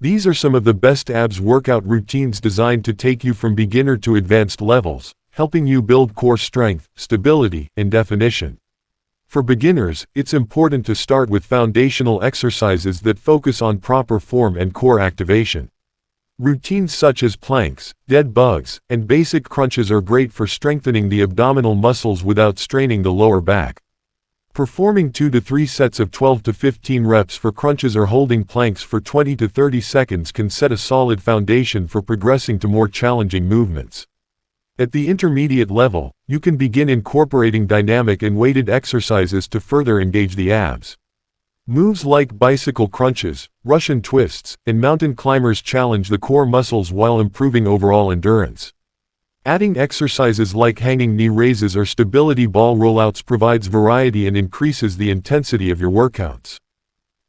These are some of the best abs workout routines designed to take you from beginner to advanced levels, helping you build core strength, stability, and definition. For beginners, it's important to start with foundational exercises that focus on proper form and core activation. Routines such as planks, dead bugs, and basic crunches are great for strengthening the abdominal muscles without straining the lower back. Performing 2 to 3 sets of 12 to 15 reps for crunches or holding planks for 20 to 30 seconds can set a solid foundation for progressing to more challenging movements. At the intermediate level, you can begin incorporating dynamic and weighted exercises to further engage the abs. Moves like bicycle crunches, Russian twists, and mountain climbers challenge the core muscles while improving overall endurance. Adding exercises like hanging knee raises or stability ball rollouts provides variety and increases the intensity of your workouts.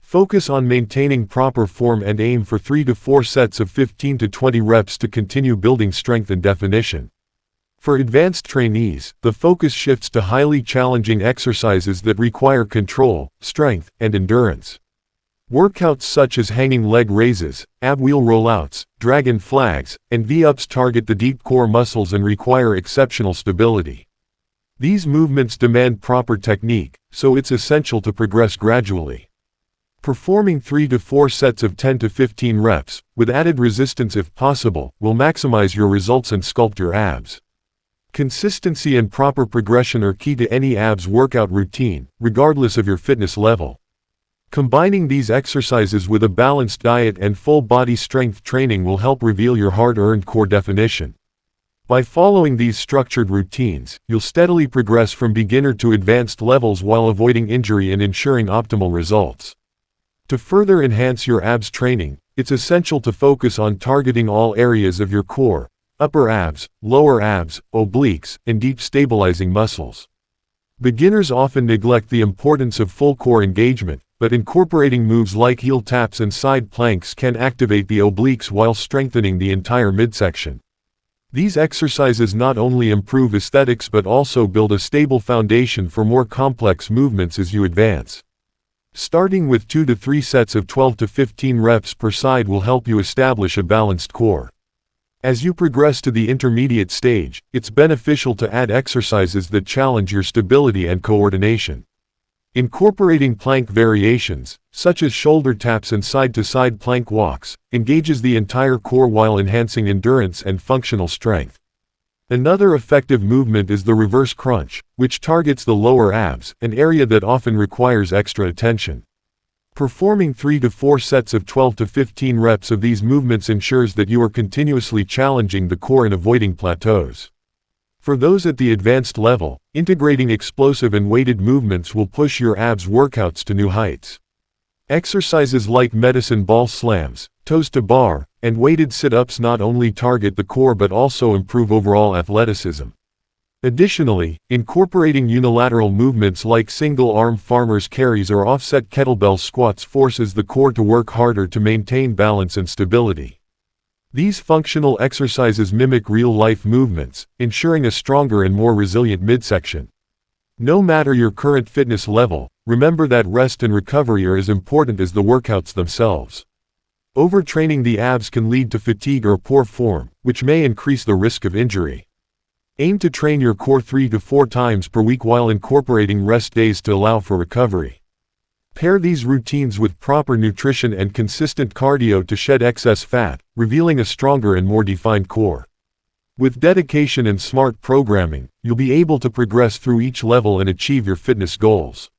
Focus on maintaining proper form and aim for 3 to 4 sets of 15 to 20 reps to continue building strength and definition. For advanced trainees, the focus shifts to highly challenging exercises that require control, strength, and endurance. Workouts such as hanging leg raises, ab wheel rollouts, dragon flags, and V-ups target the deep core muscles and require exceptional stability. These movements demand proper technique, so it's essential to progress gradually. Performing 3 to 4 sets of 10 to 15 reps, with added resistance if possible, will maximize your results and sculpt your abs. Consistency and proper progression are key to any abs workout routine, regardless of your fitness level. Combining these exercises with a balanced diet and full body strength training will help reveal your hard-earned core definition. By following these structured routines, you'll steadily progress from beginner to advanced levels while avoiding injury and ensuring optimal results. To further enhance your abs training, it's essential to focus on targeting all areas of your core: upper abs, lower abs, obliques, and deep stabilizing muscles. Beginners often neglect the importance of full core engagement, but incorporating moves like heel taps and side planks can activate the obliques while strengthening the entire midsection. These exercises not only improve aesthetics but also build a stable foundation for more complex movements as you advance. Starting with 2 to 3 sets of 12 to 15 reps per side will help you establish a balanced core. As you progress to the intermediate stage, it's beneficial to add exercises that challenge your stability and coordination. Incorporating plank variations, such as shoulder taps and side-to-side plank walks, engages the entire core while enhancing endurance and functional strength. Another effective movement is the reverse crunch, which targets the lower abs, an area that often requires extra attention. Performing 3 to 4 sets of 12 to 15 reps of these movements ensures that you are continuously challenging the core and avoiding plateaus. For those at the advanced level, integrating explosive and weighted movements will push your abs workouts to new heights. Exercises like medicine ball slams, toes to bar, and weighted sit-ups not only target the core but also improve overall athleticism. Additionally, incorporating unilateral movements like single-arm farmer's carries or offset kettlebell squats forces the core to work harder to maintain balance and stability. These functional exercises mimic real-life movements, ensuring a stronger and more resilient midsection. No matter your current fitness level, remember that rest and recovery are as important as the workouts themselves. Overtraining the abs can lead to fatigue or poor form, which may increase the risk of injury. Aim to train your core 3 to 4 times per week while incorporating rest days to allow for recovery. Pair these routines with proper nutrition and consistent cardio to shed excess fat, revealing a stronger and more defined core. With dedication and smart programming, you'll be able to progress through each level and achieve your fitness goals.